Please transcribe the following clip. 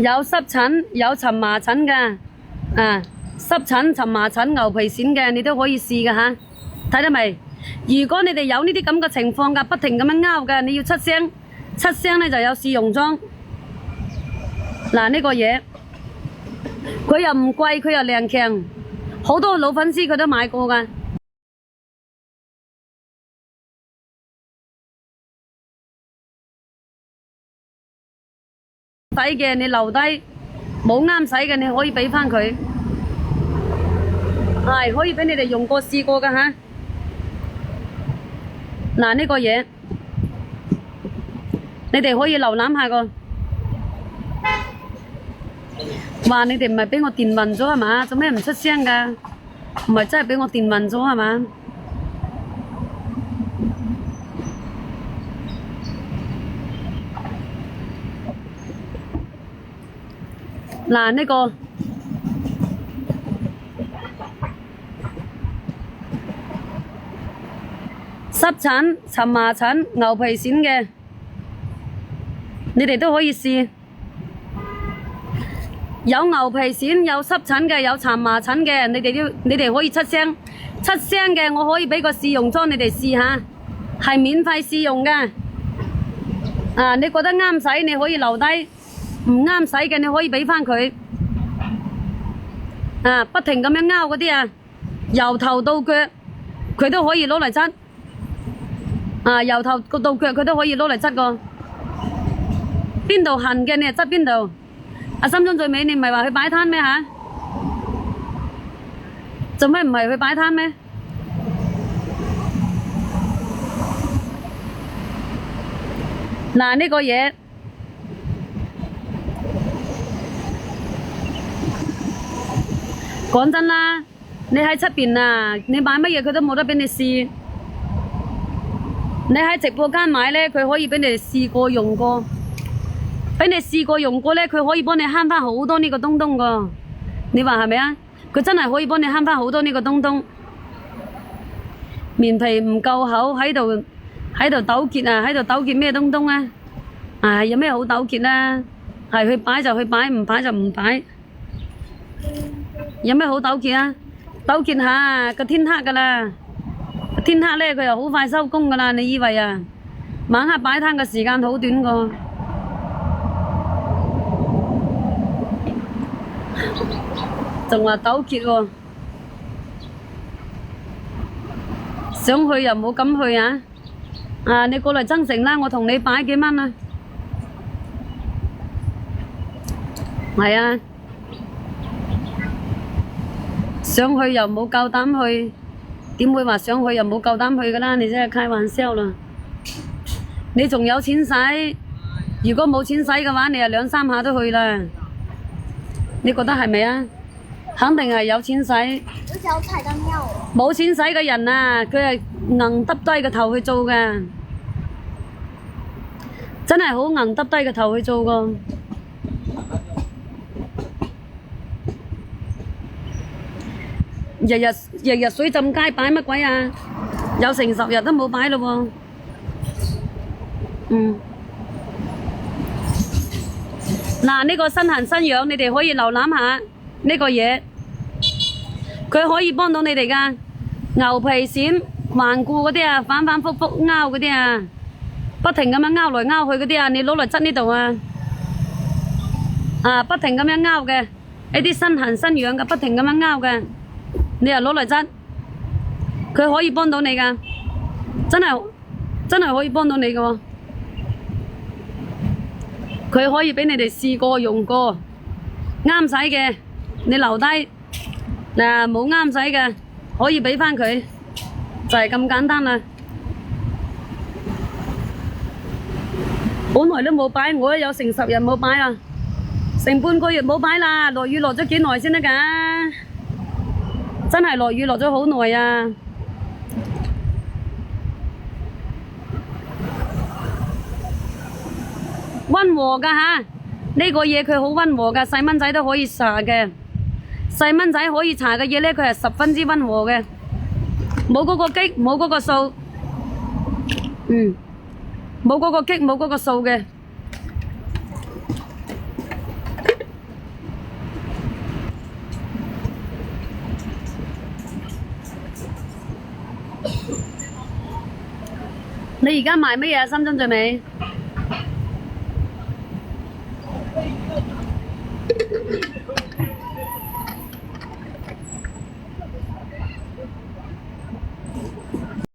有濕疹、有蕁麻疹嘅，濕疹、蕁麻疹、牛皮癬嘅，你都可以試嘅吓，睇到未？如果你哋有呢啲咁嘅情況㗎，不停咁樣拗嘅，你要出聲，出聲咧就有試用裝。嗱呢個嘢，佢又唔貴，佢又靚強，好多老粉絲佢都買過㗎。使嘅你留低，冇啱使嘅你可以俾翻佢，係可以俾你哋用過試過㗎吓。嗱呢個嘢，你哋可以瀏覽下個。話你哋唔係俾我電暈咗係嘛？做咩唔出聲㗎？唔係真係俾我電暈咗係嘛？嗱呢個濕疹、蕁麻疹、牛皮癬嘅，你哋都可以試。有牛皮癬、有濕疹嘅、有蕁麻疹嘅，你哋可以出聲，出聲嘅我可以俾個試用裝你哋試下，係免費試用㗎。你覺得啱使你可以留低，唔啱使嘅你可以俾翻佢。不停咁樣拗嗰啲由頭到腳佢都可以攞嚟質。由頭到腳佢都可以攞嚟質個。邊度痕嘅你就質邊度。阿心中最美，你唔係話去擺攤咩吓？做咩唔係去擺攤咩？嗱呢個嘢，講真啦，你喺出邊你買乜嘢佢都冇得俾你試。你喺直播間買呢，佢可以俾你試過用過。俾你試過用過呢，佢可以幫你慳翻好多呢個東東噶，你話係咪啊？佢真係可以幫你慳翻好多呢個東東。面皮唔夠厚，喺度糾結喺度糾結咩東東啊？有咩好糾結呢？係去擺就去擺，唔擺就唔擺。有咩好糾結啊？糾結下個天黑噶啦，天黑呢佢又好快收工噶啦。你以為晚黑擺攤嘅時間好短個？仲話糾結喎，想去又冇敢去你過嚟增城啦，我同你擺幾蚊啊？係想去又冇夠膽去，點會話想去又冇夠膽去㗎啦？你真係開玩笑啦！你仲有錢使，如果冇錢使嘅話，你就兩三下都去啦。你覺得係咪啊？肯定係有錢使。冇錢使嘅人佢係硬耷低個頭去做嘅，真係好硬耷低個頭去做個。日日水浸街擺乜鬼有成10日都冇擺咯喎。嗱呢個新痕新樣，你哋可以瀏覽下呢個嘢，佢可以幫到你哋噶。牛皮癬、頑固嗰啲反反复复拗嗰啲不停咁樣拗來拗去嗰啲你攞嚟質呢度不停咁樣拗嘅，一啲新痕新樣嘅，不停咁樣拗嘅，你又攞嚟質，佢可以幫到你噶，真係可以幫到你噶喎。佢可以俾你哋試過用過，啱使嘅你留低，冇啱使嘅可以俾翻佢，就係咁簡單啦。本來都冇擺，我都有成10日冇擺成半個月冇擺啦。落雨落咗幾耐先得㗎？真係落雨落咗好耐溫和噶呢個嘢佢好溫和噶，細蚊仔都可以搽嘅，細蚊仔可以搽嘅嘢呢，佢係10分之溫和嘅，冇嗰個激，冇嗰個素，冇嗰個激，冇嗰個素嘅。你而家賣乜嘢啊？深圳最美